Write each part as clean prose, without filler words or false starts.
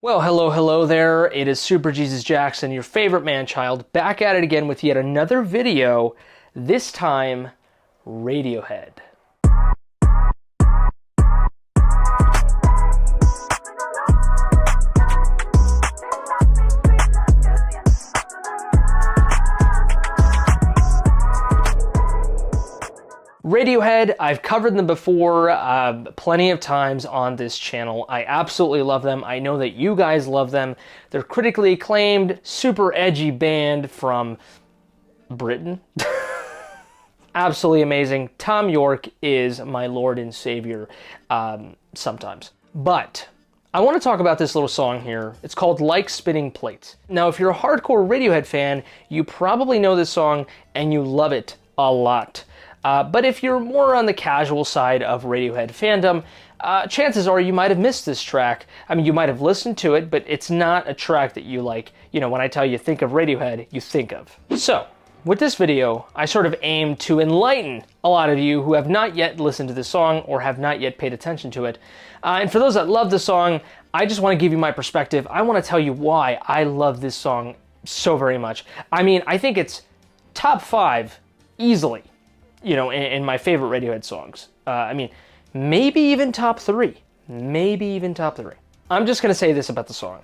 Well, hello there. It is Super Jesus Jackson, your favorite man-child, back at it again with yet another video, this time Radiohead. Radiohead, I've covered them before plenty of times on this channel. I absolutely love them. I know that you guys love them. They're critically acclaimed, super edgy band from Britain. Absolutely amazing. Tom York is my Lord and Savior sometimes. But I want to talk about this little song here. It's called Like Spinning Plates. Now, if you're a hardcore Radiohead fan, you probably know this song and you love it a lot. But if you're more on the casual side of Radiohead fandom, chances are you might have missed this track. I mean, you might have listened to it, but it's not a track that you like, when I tell you think of Radiohead, you think of. So, with this video, I sort of aim to enlighten a lot of you who have not yet listened to this song or have not yet paid attention to it. And for those that love the song, I just want to give you my perspective. I want to tell you why I love this song so very much. I mean, I think it's top 5 easily. In my favorite Radiohead songs. I mean, maybe even top 3. Maybe even top 3. I'm just going to say this about the song.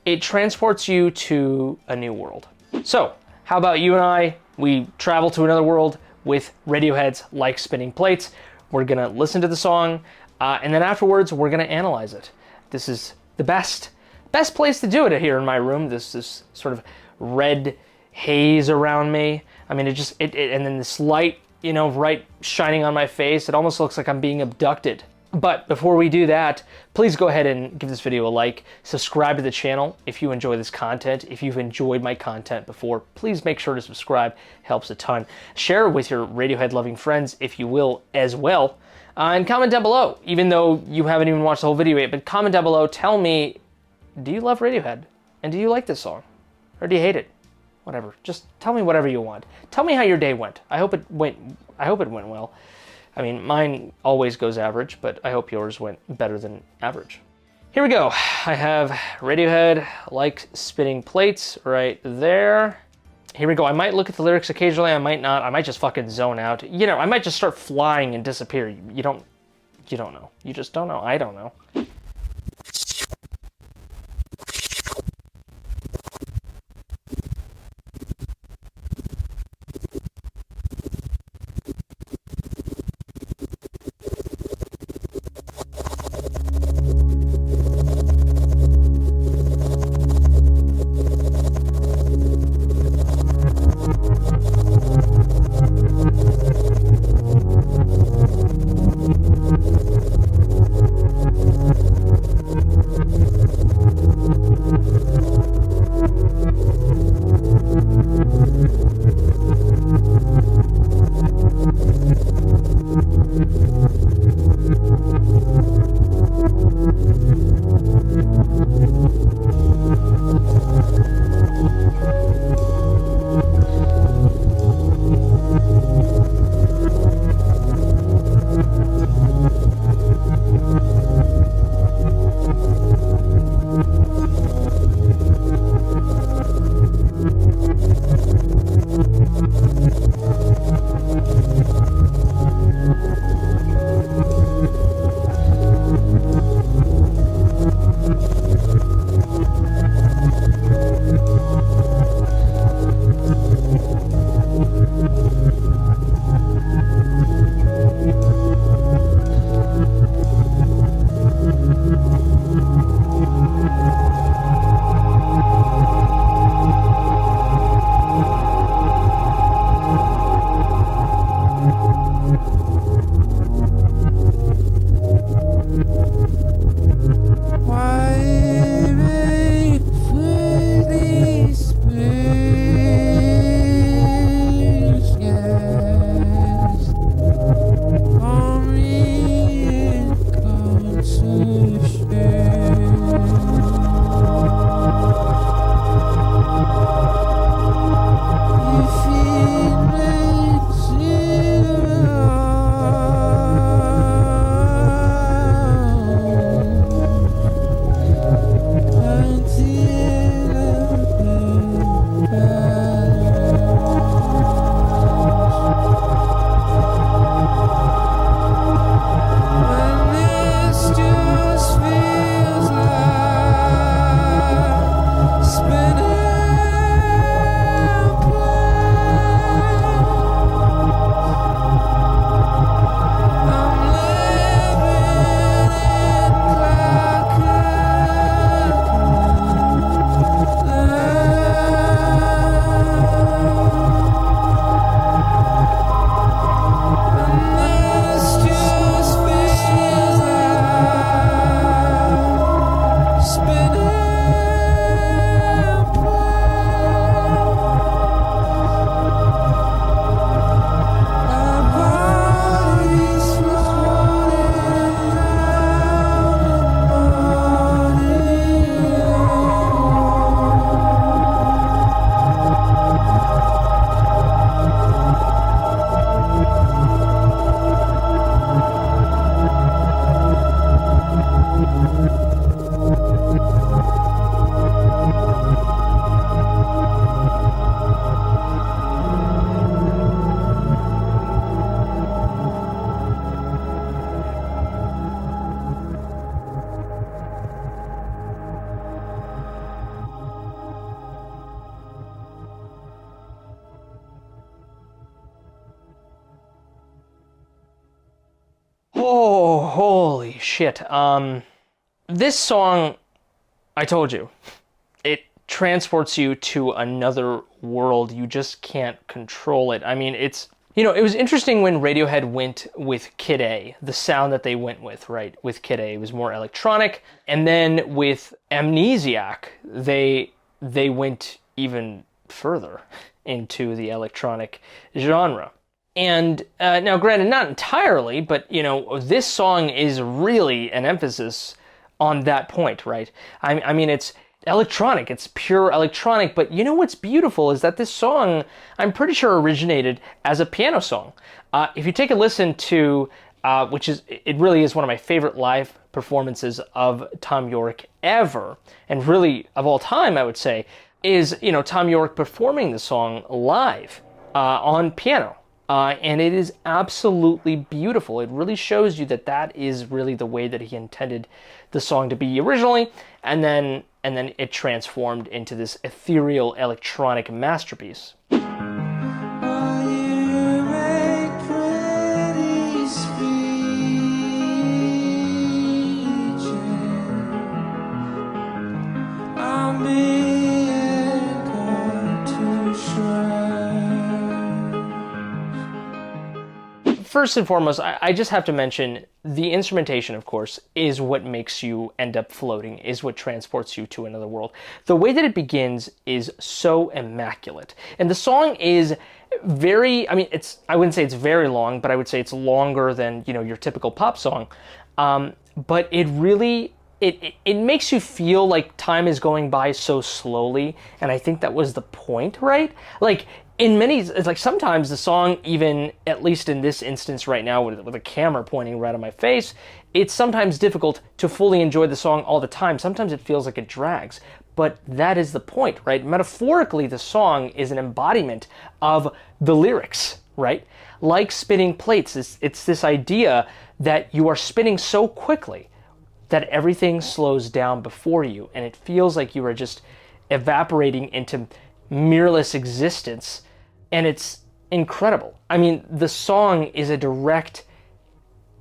It transports you to a new world. So, how about you and I, we travel to another world with Radiohead's Like Spinning Plates. We're going to listen to the song, and then afterwards, we're going to analyze it. This is the best place to do it here in my room. This sort of red haze around me. I mean, and then this light, right shining on my face. It almost looks like I'm being abducted. But before we do that, please go ahead and give this video a like, subscribe to the channel if you enjoy this content. If you've enjoyed my content before, please make sure to subscribe. Helps a ton. Share it with your Radiohead loving friends if you will as well. And comment down below, even though you haven't even watched the whole video yet, but comment down below, tell me, do you love Radiohead? And do you like this song? Or do you hate it? Whatever. Just tell me whatever you want. Tell me how your day went. I hope it went well. I mean, mine always goes average, but I hope yours went better than average. Here we go. I have Radiohead, Like Spinning Plates right there. Here we go. I might look at the lyrics occasionally. I might not. I might just fucking zone out. I might just start flying and disappear. You don't know. You just don't know. I don't know. shit. This song, I told you, it transports you to another world. You just can't control it. I mean, it's, you know, it was interesting when Radiohead went with Kid A, the sound that they went with, right? With Kid A, it was more electronic. And then with Amnesiac, they went even further into the electronic genre. And now, granted, not entirely, but, you know, this song is really an emphasis on that point, right? I mean, it's electronic, it's pure electronic, but you know what's beautiful is that this song, I'm pretty sure, originated as a piano song. If you take a listen to, it really is one of my favorite live performances of Thom Yorke ever, and really of all time, I would say, is, you know, Thom Yorke performing the song live on piano. And it is absolutely beautiful. It really shows you that that is really the way that he intended the song to be originally, and then it transformed into this ethereal electronic masterpiece. First and foremost, I just have to mention the instrumentation, of course, is what makes you end up floating, is what transports you to another world. The way that it begins is so immaculate. And the song is very, I mean, I wouldn't say it's very long, but I would say it's longer than, you know, your typical pop song. But it really, it makes you feel like time is going by so slowly. And I think that was the point, right? Like, in many, it's like sometimes the song, even at least in this instance right now with a camera pointing right at my face, it's sometimes difficult to fully enjoy the song all the time. Sometimes it feels like it drags, but that is the point, right? Metaphorically, the song is an embodiment of the lyrics, right? Like spinning plates, it's this idea that you are spinning so quickly that everything slows down before you, and it feels like you are just evaporating into mirrorless existence. And it's incredible. I mean, the song is a direct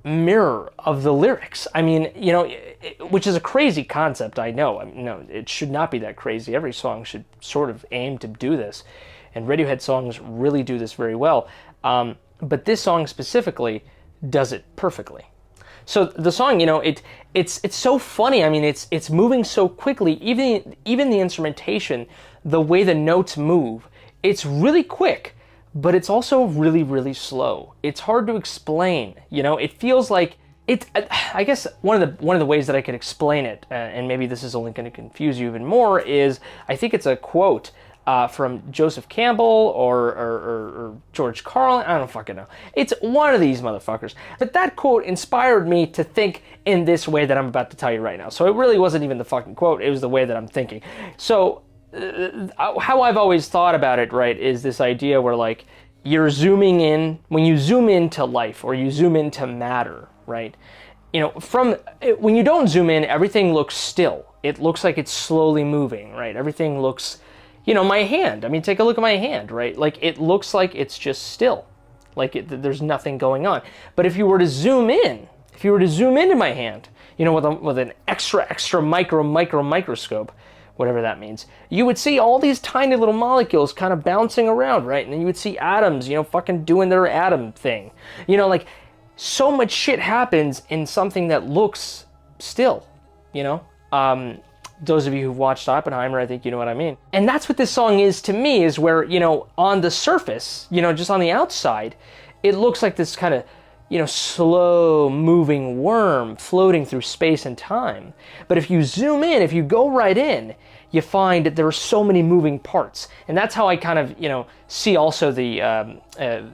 mirror of the lyrics. I mean, you know, which is a crazy concept, I know. I mean, no, it should not be that crazy. Every song should sort of aim to do this. And Radiohead songs really do this very well. But this song specifically does it perfectly. So the song, you know, it's so funny. I mean, it's moving so quickly. Even the instrumentation, the way the notes move, it's really quick, but it's also really, really slow. It's hard to explain. You know, it feels like it. I guess one of the ways that I could explain it, and maybe this is only going to confuse you even more, is I think it's a quote from Joseph Campbell or George Carlin. I don't fucking know. It's one of these motherfuckers. But that quote inspired me to think in this way that I'm about to tell you right now. So it really wasn't even the fucking quote. It was the way that I'm thinking. So how I've always thought about it, right, is this idea where, like, you're zooming in, when you zoom into life or you zoom into matter, right, you know, when you don't zoom in, everything looks still. It looks like it's slowly moving, right? Everything looks, you know, my hand, I mean, take a look at my hand, right? Like, it looks like it's just still, like there's nothing going on. But if you were to zoom into my hand, you know, with an extra microscope, whatever that means, you would see all these tiny little molecules kind of bouncing around, right? And then you would see atoms, you know, fucking doing their atom thing. You know, like, so much shit happens in something that looks still, you know? Those of you who've watched Oppenheimer, I think you know what I mean. And that's what this song is to me, is where, you know, on the surface, you know, just on the outside, it looks like this kind of, you know, slow moving worm floating through space and time. But if you zoom in, if you go right in, you find that there are so many moving parts. And that's how I kind of, you know, see also the,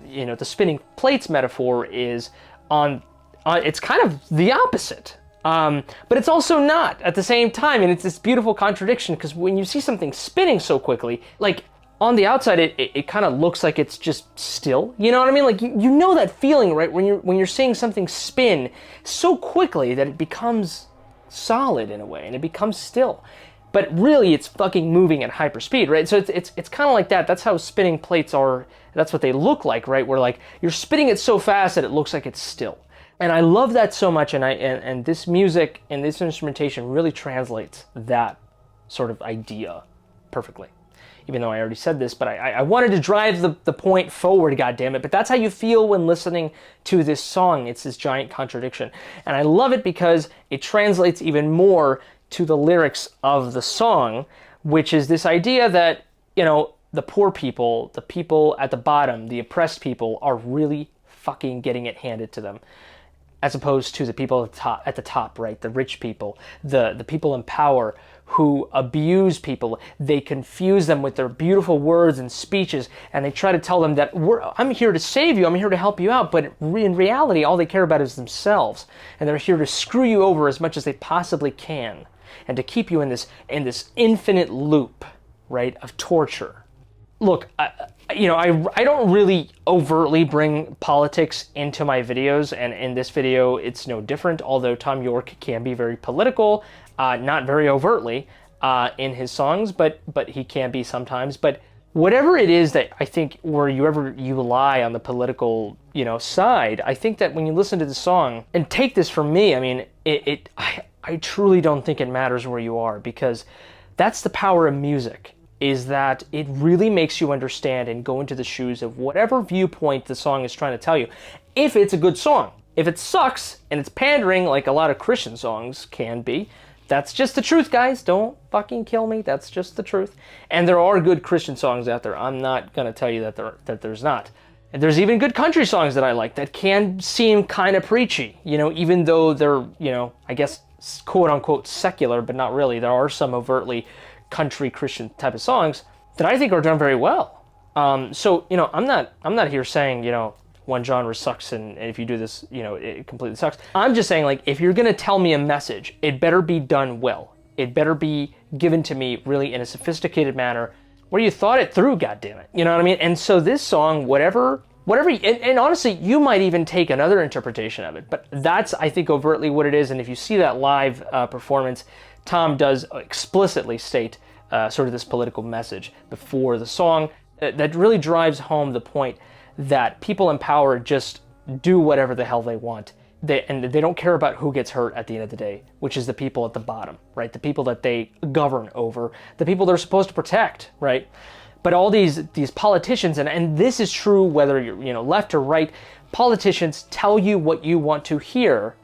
you know, the spinning plates metaphor is it's kind of the opposite. But it's also not at the same time. And it's this beautiful contradiction, because when you see something spinning so quickly, like, on the outside, it kind of looks like it's just still. You know what I mean? Like, you know that feeling, right? When you're seeing something spin so quickly that it becomes solid in a way, and it becomes still. But really, it's fucking moving at hyperspeed, right? So it's kind of like that. That's how spinning plates are. That's what they look like, right? Where, like, you're spinning it so fast that it looks like it's still. And I love that so much, and this music and this instrumentation really translates that sort of idea perfectly. Even though I already said this, but I wanted to drive the point forward, goddammit. But that's how you feel when listening to this song. It's this giant contradiction. And I love it because it translates even more to the lyrics of the song, which is this idea that, the poor people, the people at the bottom, the oppressed people are really fucking getting it handed to them, as opposed to the people at the top, right? The rich people, the people in power who abuse people. They confuse them with their beautiful words and speeches, and they try to tell them that I'm here to save you, I'm here to help you out, but in reality, all they care about is themselves, and they're here to screw you over as much as they possibly can, and to keep you in this infinite loop, right, of torture. Look, I don't really overtly bring politics into my videos, and in this video, it's no different, although Tom York can be very political, not very overtly in his songs, but he can be sometimes. But whatever it is that I think where you lie on the political, side, I think that when you listen to the song, and take this from me, I mean, I truly don't think it matters where you are, because that's the power of music, is that it really makes you understand and go into the shoes of whatever viewpoint the song is trying to tell you, if it's a good song. If it sucks and it's pandering like a lot of Christian songs can be, that's just the truth, guys. Don't fucking kill me. That's just the truth. And there are good Christian songs out there. I'm not going to tell you that there's not. And there's even good country songs that I like that can seem kind of preachy, even though they're, I guess, quote unquote secular, but not really. There are some overtly country Christian type of songs that I think are done very well. So, I'm not here saying, one genre sucks and if you do this, it completely sucks. I'm just saying, like, if you're going to tell me a message, it better be done well. It better be given to me really in a sophisticated manner where you thought it through, goddammit. You know what I mean? And so this song, whatever, and honestly, you might even take another interpretation of it, but that's, I think, overtly what it is. And if you see that live performance, Tom does explicitly state sort of this political message before the song that really drives home the point that people in power just do whatever the hell they want. They don't care about who gets hurt at the end of the day, which is the people at the bottom, right? The people that they govern over, the people they're supposed to protect, right? But all these politicians, and this is true whether you're left or right, politicians tell you what you want to hear,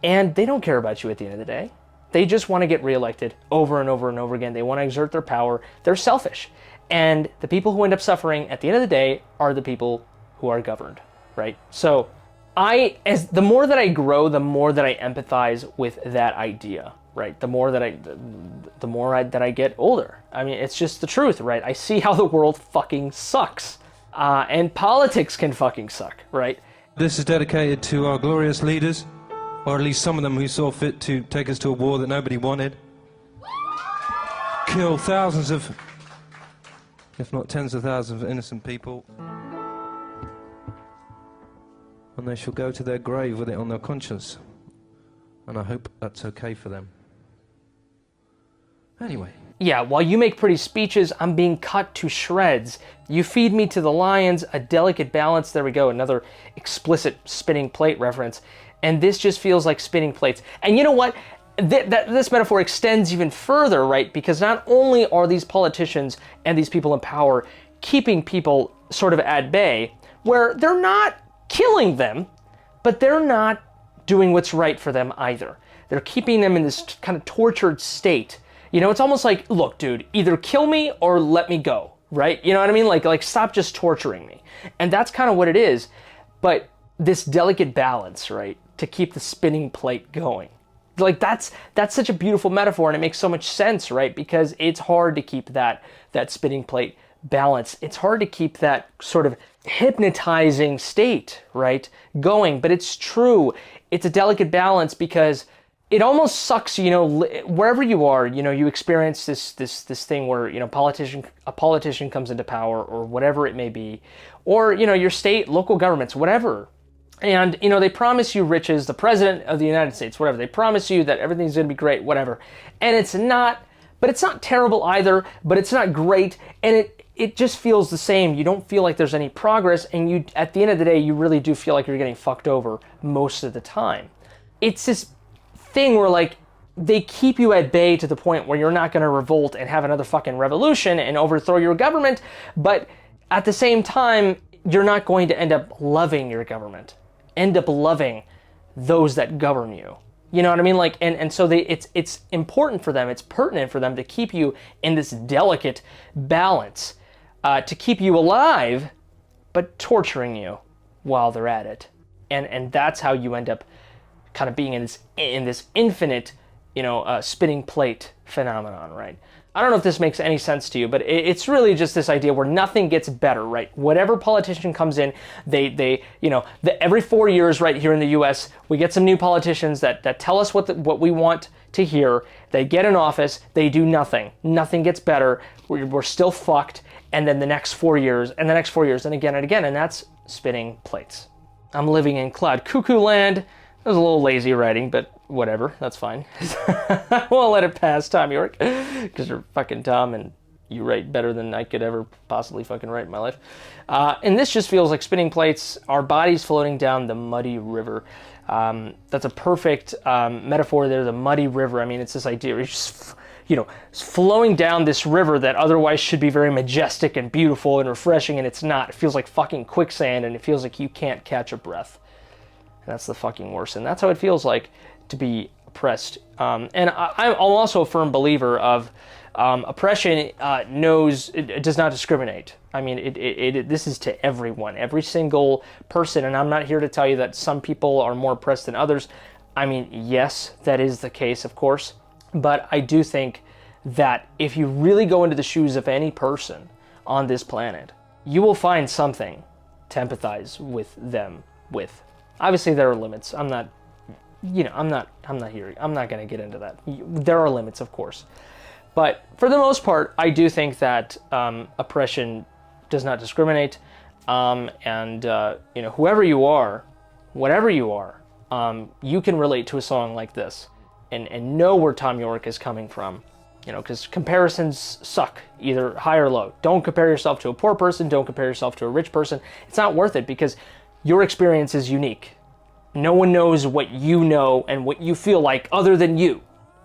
and they don't care about you at the end of the day. They just want to get reelected over and over and over again. They want to exert their power. They're selfish. And the people who end up suffering at the end of the day are the people who are governed, right? So the more that I grow, the more that I empathize with that idea, right? The more that I get older. I mean, it's just the truth, right? I see how the world fucking sucks. And politics can fucking suck, right? This is dedicated to our glorious leaders, or at least some of them who saw fit to take us to a war that nobody wanted. Kill thousands of, if not tens of thousands of innocent people. And they shall go to their grave with it on their conscience. And I hope that's okay for them. Anyway. Yeah, while you make pretty speeches, I'm being cut to shreds. You feed me to the lions, a delicate balance. There we go, another explicit spinning plate reference. And this just feels like spinning plates. And you know what? This metaphor extends even further, right? Because not only are these politicians and these people in power keeping people sort of at bay, where they're not killing them, but they're not doing what's right for them either. They're keeping them in this kind of tortured state. It's almost like, look, dude, either kill me or let me go, right? You know what I mean? Like stop just torturing me. And that's kind of what it is. But this delicate balance, right? To keep the spinning plate going. Like that's such a beautiful metaphor, and it makes so much sense, right? Because it's hard to keep that spinning plate balance. It's hard to keep that sort of hypnotizing state, right, going. But it's true. It's a delicate balance because it almost sucks, wherever you are, you experience this thing where, a politician comes into power or whatever it may be, or, your state, local governments, whatever. And, they promise you riches, the president of the United States, whatever. They promise you that everything's going to be great, whatever. And it's not, but it's not terrible either, but it's not great. And it just feels the same. You don't feel like there's any progress, and you, at the end of the day, you really do feel like you're getting fucked over most of the time. It's this thing where, like, they keep you at bay to the point where you're not going to revolt and have another fucking revolution and overthrow your government, but at the same time, you're not going to end up loving your government, end up loving those that govern you. You know what I mean? Like, and so it's important for them, it's pertinent for them to keep you in this delicate balance, to keep you alive, but torturing you while they're at it. And that's how you end up kind of being in this infinite, spinning plate phenomenon, right? I don't know if this makes any sense to you, but it's really just this idea where nothing gets better, right? Whatever politician comes in, every 4 years, right here in the U.S., we get some new politicians that tell us what we want to hear. They get in office, they do nothing. Nothing gets better. We're still fucked. And then the next 4 years, and the next 4 years, and again, and that's spinning plates. I'm living in cloud cuckoo land. That was a little lazy writing, but whatever, that's fine. I won't let it pass, Tom York, because you're fucking Tom and you write better than I could ever possibly fucking write in my life. And this just feels like spinning plates, our bodies floating down the muddy river. That's a perfect metaphor there, the muddy river. I mean, it's this idea, you're just, flowing down this river that otherwise should be very majestic and beautiful and refreshing, and it's not. It feels like fucking quicksand, and it feels like you can't catch a breath. And that's the fucking worst. And that's how it feels like to be oppressed. And I'm also a firm believer of oppression does not discriminate. I mean, this is to everyone, every single person. And I'm not here to tell you that some people are more oppressed than others. I mean, yes, that is the case, of course. But I do think that if you really go into the shoes of any person on this planet, you will find something to empathize with them with. Obviously, there are limits. I'm not here. I'm not going to get into that. There are limits, of course. But for the most part, I do think that oppression does not discriminate. Whoever you are, whatever you are, you can relate to a song like this and know where Tom York is coming from. Because comparisons suck, either high or low. Don't compare yourself to a poor person. Don't compare yourself to a rich person. It's not worth it because your experience is unique. No one knows what you know and what you feel like other than you.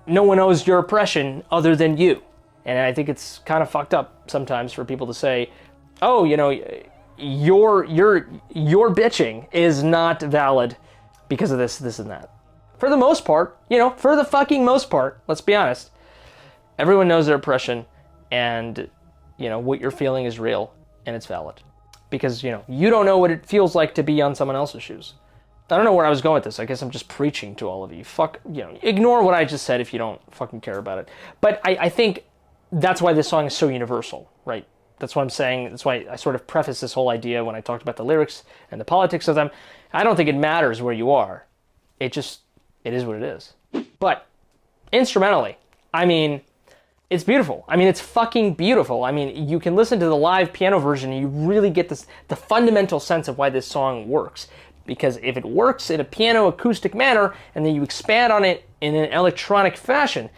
No one knows your oppression other than you. And I think it's kind of fucked up sometimes for people to say, oh, your bitching is not valid because of this, and that. For the most part, for the fucking most part, let's be honest, everyone knows their oppression and, what you're feeling is real and it's valid. Because, you don't know what it feels like to be on someone else's shoes. I don't know where I was going with this. I guess I'm just preaching to all of you. Ignore what I just said if you don't fucking care about it. But I think that's why this song is so universal, right? That's what I'm saying. That's why I sort of preface this whole idea when I talked about the lyrics and the politics of them. I don't think it matters where you are. It is what it is. But instrumentally, I mean, it's beautiful. I mean, it's fucking beautiful. I mean, you can listen to the live piano version and you really get the fundamental sense of why this song works. Because if it works in a piano acoustic manner and then you expand on it in an electronic fashion,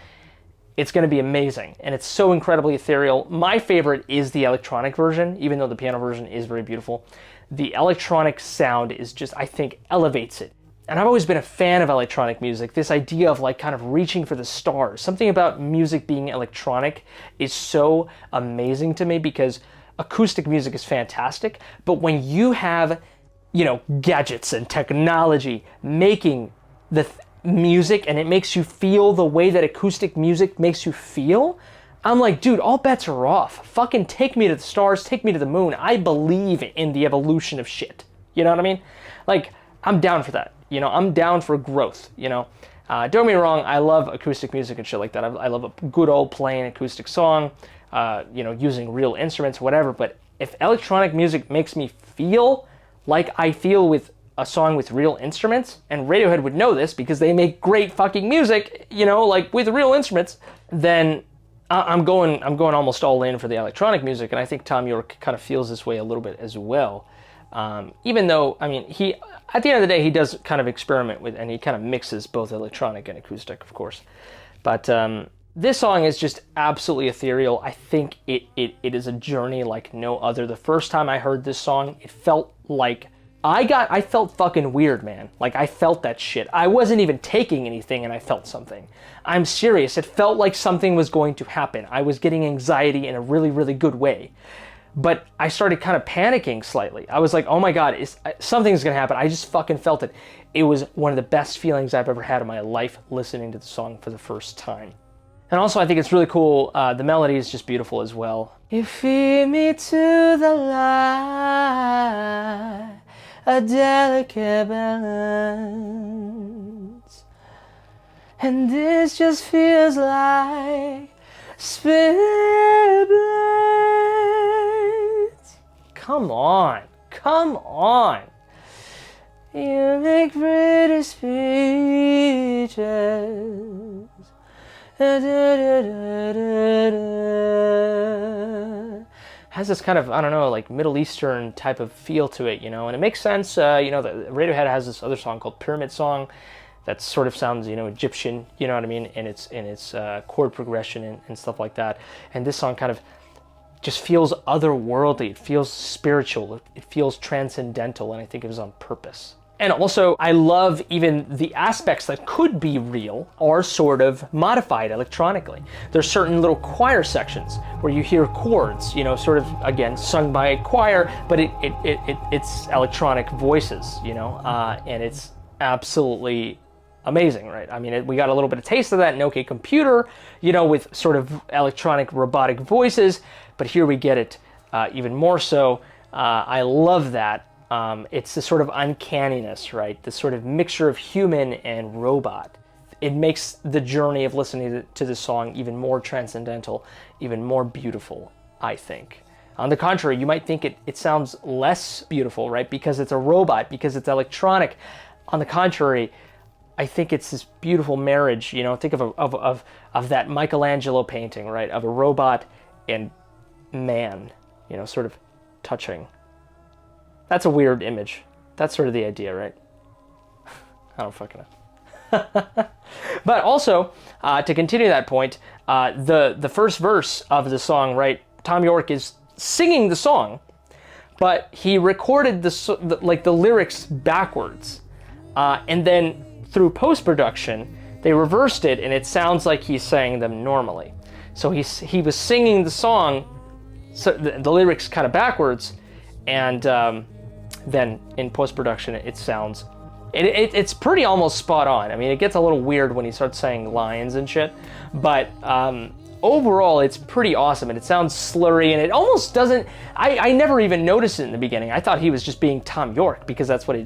it's going to be amazing. And it's so incredibly ethereal. My favorite is the electronic version, even though the piano version is very beautiful. The electronic sound is just, I think, elevates it. And I've always been a fan of electronic music. This idea of like kind of reaching for the stars. Something about music being electronic is so amazing to me because acoustic music is fantastic. But when you have, gadgets and technology making the music and it makes you feel the way that acoustic music makes you feel, I'm like, dude, all bets are off. Fucking take me to the stars, take me to the moon. I believe in the evolution of shit. You know what I mean? Like, I'm down for that. I'm down for growth, Don't get me wrong, I love acoustic music and shit like that. I love a good old plain acoustic song, using real instruments, whatever. But if electronic music makes me feel like I feel with a song with real instruments, and Radiohead would know this because they make great fucking music, like with real instruments, then I'm going almost all in for the electronic music, and I think Tom York kind of feels this way a little bit as well. Even though, I mean, he, at the end of the day, he does kind of experiment with, and he kind of mixes both electronic and acoustic, of course. But This song is just absolutely ethereal. I think it is a journey like no other. The first time I heard this song, it felt like I felt fucking weird, man. Like, I felt that shit. I wasn't even taking anything and I felt something. I'm serious. It felt like something was going to happen. I was getting anxiety in a really, really good way. But I started kind of panicking slightly. I was like, oh my God, something's gonna happen. I just fucking felt it. It was one of the best feelings I've ever had in my life listening to the song for the first time. And also, I think it's really cool. The melody is just beautiful as well. You feed me to the light, a delicate balance, and this just feels like spirit blades. Come on, come on. You make pretty speeches. Has this kind of, I don't know, like Middle Eastern type of feel to it, you know, and it makes sense. You know, Radiohead has this other song called Pyramid Song that sort of sounds, you know, Egyptian, you know what I mean, and its chord progression and stuff like that. And this song kind of just feels otherworldly. It feels spiritual. It feels transcendental, and I think it was on purpose. And also, I love even the aspects that could be real are sort of modified electronically. There's certain little choir sections where you hear chords, you know, sort of, again, sung by a choir, but it's electronic voices, you know, and it's absolutely amazing, right? I mean, we got a little bit of taste of that in OK Computer, you know, with sort of electronic robotic voices, but here we get it even more so. I love that. It's this sort of uncanniness, right? This sort of mixture of human and robot. It makes the journey of listening to this song even more transcendental, even more beautiful, I think. On the contrary, you might think it sounds less beautiful, right? Because it's a robot, because it's electronic. On the contrary, I think it's this beautiful marriage, you know, think of that Michelangelo painting, right? Of a robot and man, you know, sort of touching. That's a weird image. That's sort of the idea, right? I don't fucking know. But also, to continue that point, the first verse of the song, right? Tom York is singing the song, but he recorded the lyrics backwards, and then through post-production, they reversed it, and it sounds like he's saying them normally. So he was singing the song, so the lyrics kind of backwards, and then in post-production it sounds, it's pretty almost spot on. I mean, it gets a little weird when he starts saying lines and shit, but overall it's pretty awesome, and it sounds slurry, and it almost doesn't, I never even noticed it in the beginning. I thought he was just being Tom York, because that's what he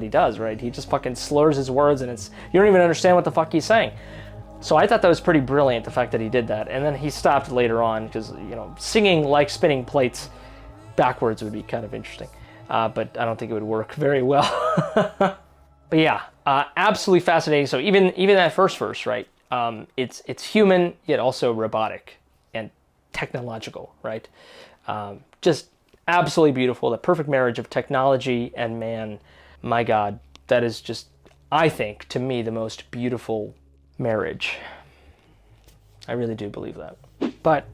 does, right? He just fucking slurs his words, and you don't even understand what the fuck he's saying. So I thought that was pretty brilliant, the fact that he did that. And then he stopped later on, because, you know, singing like spinning plates backwards would be kind of interesting. But I don't think it would work very well. But yeah, absolutely fascinating. So even that first verse, right? It's human, yet also robotic and technological, right? Just absolutely beautiful. The perfect marriage of technology and man. My God, that is just, I think, to me, the most beautiful marriage. I really do believe that. But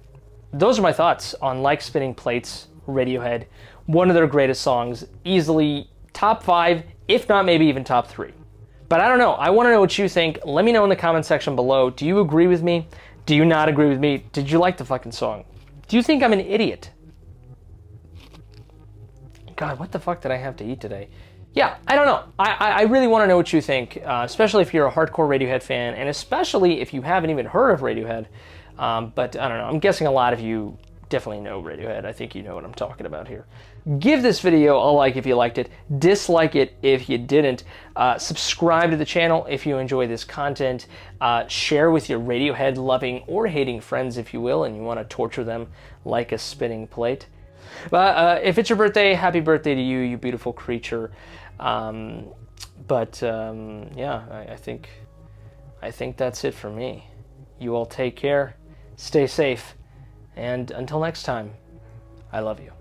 those are my thoughts on Like Spinning Plates, Radiohead. One of their greatest songs, easily top 5, if not maybe even top 3. But I don't know. I want to know what you think. Let me know in the comment section below. Do you agree with me? Do you not agree with me? Did you like the fucking song? Do you think I'm an idiot? God, what the fuck did I have to eat today? Yeah, I don't know. I really want to know what you think, especially if you're a hardcore Radiohead fan, and especially if you haven't even heard of Radiohead. But I don't know. I'm guessing a lot of you definitely know Radiohead. I think you know what I'm talking about here. Give this video a like if you liked it. Dislike it if you didn't. Subscribe to the channel if you enjoy this content. Share with your Radiohead loving or hating friends, if you will, and you want to torture them like a spinning plate. If it's your birthday, happy birthday to you, you beautiful creature. Yeah, I think that's it for me. You all take care, stay safe, and until next time, I love you.